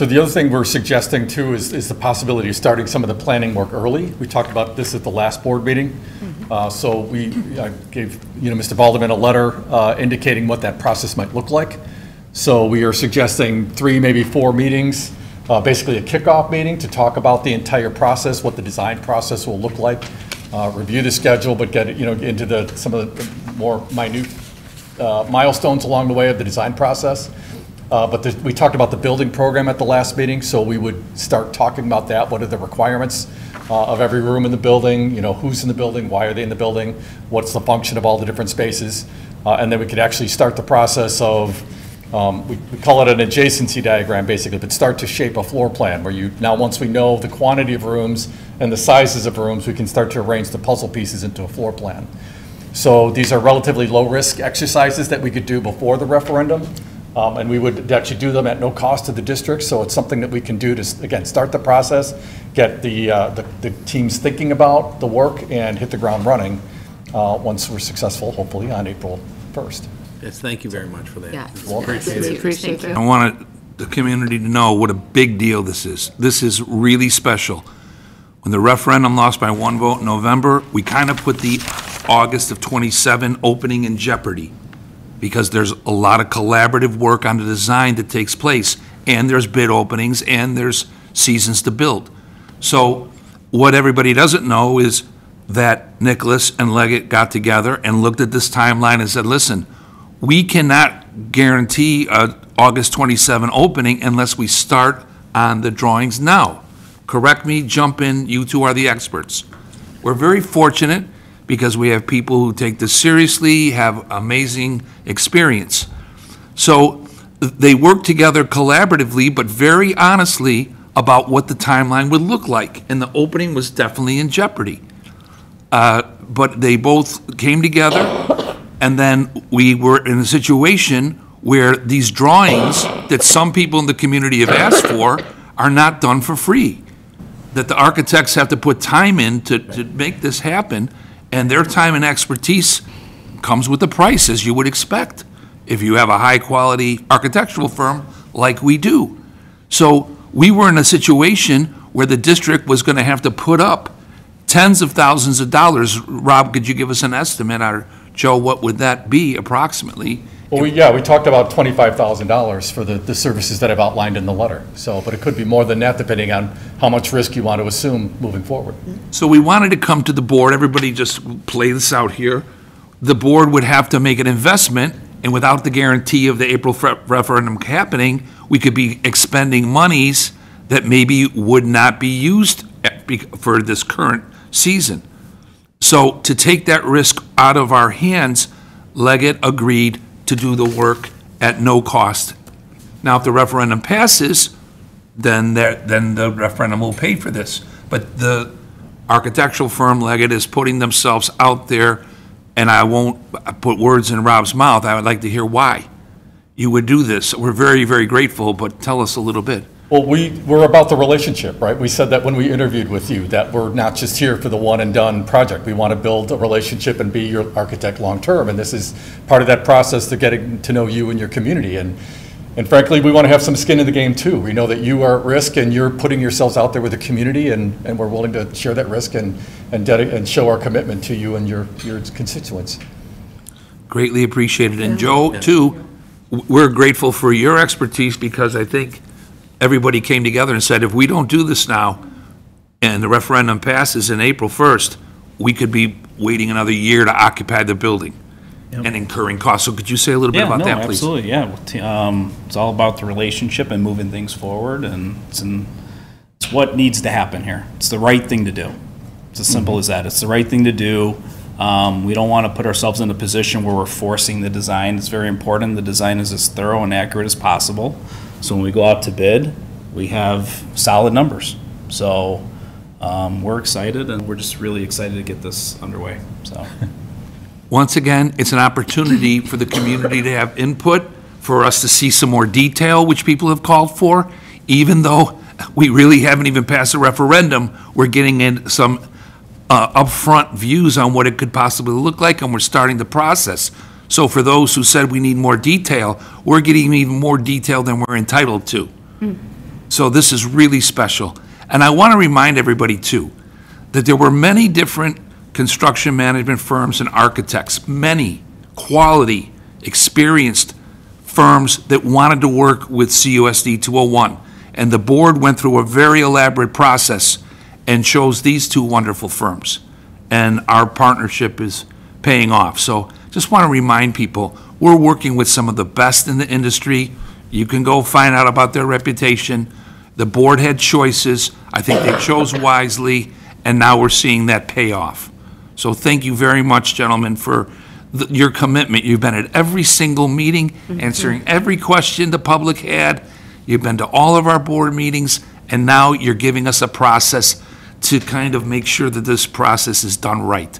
So the other thing we're suggesting too is the possibility of starting some of the planning work early. We talked about this at the last board meeting. So we gave Mr. Balderman a letter indicating what that process might look like. So we are suggesting 3, maybe 4 meetings, basically a kickoff meeting to talk about the entire process, what the design process will look like, review the schedule, but get into some of the more minute milestones along the way of the design process. But we talked about the building program at the last meeting, so we would start talking about that. What are the requirements of every room in the building? Who's in the building? Why are they in the building? What's the function of all the different spaces? And then we could actually start the process of, we call it an adjacency diagram basically, but start to shape a floor plan where now once we know the quantity of rooms and the sizes of rooms, we can start to arrange the puzzle pieces into a floor plan. So these are relatively low-risk exercises that we could do before the referendum. And we would actually do them at no cost to the district, so it's something that we can do to, again, start the process, get the teams thinking about the work, and hit the ground running once we're successful, hopefully, on April 1st. Yes, thank you very much for that. Yeah, Appreciate it. I want the community to know what a big deal this is. This is really special. When the referendum lost by 1 vote in November, we kind of put the August of 27 opening in jeopardy, because there's a lot of collaborative work on the design that takes place, and there's bid openings, and there's seasons to build. So what everybody doesn't know is that Nicholas and Leggett got together and looked at this timeline and said, listen, we cannot guarantee a August 27 opening unless we start on the drawings now. Correct me, jump in, you two are the experts. We're very fortunate because we have people who take this seriously, have amazing experience. So they work together collaboratively, but very honestly about what the timeline would look like. And the opening was definitely in jeopardy. But they both came together, and then we were in a situation where these drawings that some people in the community have asked for are not done for free. That the architects have to put time in to make this happen. And their time and expertise comes with a price, as you would expect, if you have a high-quality architectural firm like we do. So we were in a situation where the district was going to have to put up tens of thousands of dollars. Rob, could you give us an estimate, or Joe, what would that be approximately? Well, we talked about $25,000 for the services that I've outlined in the letter. So, but it could be more than that depending on how much risk you want to assume moving forward. So we wanted to come to the board, everybody just play this out here. The board would have to make an investment, and without the guarantee of the April referendum happening, we could be expending monies that maybe would not be used for this current season. So to take that risk out of our hands, Leggett agreed to do the work at no cost. Now, if the referendum passes, then the referendum will pay for this. But the architectural firm, Leggett, is putting themselves out there, and I won't put words in Rob's mouth. I would like to hear why you would do this. We're very, very grateful, but tell us a little bit. Well, we're about the relationship, right? We said that when we interviewed with you, that we're not just here for the one and done project. We want to build a relationship and be your architect long term. And this is part of that process to getting to know you and your community. And frankly, we want to have some skin in the game too. We know that you are at risk and you're putting yourselves out there with the community, and we're willing to share that risk and show our commitment to you and your constituents. Greatly appreciated. And Joe, too, we're grateful for your expertise, because I think everybody came together and said, if we don't do this now and the referendum passes in April 1st, we could be waiting another year to occupy the building and incurring costs. So could you say a little bit about that, please? Absolutely, yeah. It's all about the relationship and moving things forward, and it's what needs to happen here. It's the right thing to do. It's as simple as that. It's the right thing to do. We don't want to put ourselves in a position where we're forcing the design. It's very important the design is as thorough and accurate as possible. So when we go out to bid, we have solid numbers. So we're excited, and we're just really excited to get this underway. So once again, it's an opportunity for the community to have input, for us to see some more detail, which people have called for. Even though we really haven't even passed a referendum, we're getting in some upfront views on what it could possibly look like, and we're starting the process. So for those who said we need more detail, we're getting even more detail than we're entitled to. So this is really special. And I want to remind everybody, too, that there were many different construction management firms and architects, many quality, experienced firms that wanted to work with CUSD 201. And the board went through a very elaborate process and chose these two wonderful firms. And our partnership is paying off. So just want to remind people, we're working with some of the best in the industry. You can go find out about their reputation. The board had choices. I think they chose wisely, and now we're seeing that pay off. So thank you very much, gentlemen, for your commitment. You've been at every single meeting, answering every question the public had. You've been to all of our board meetings, and now you're giving us a process to kind of make sure that this process is done right.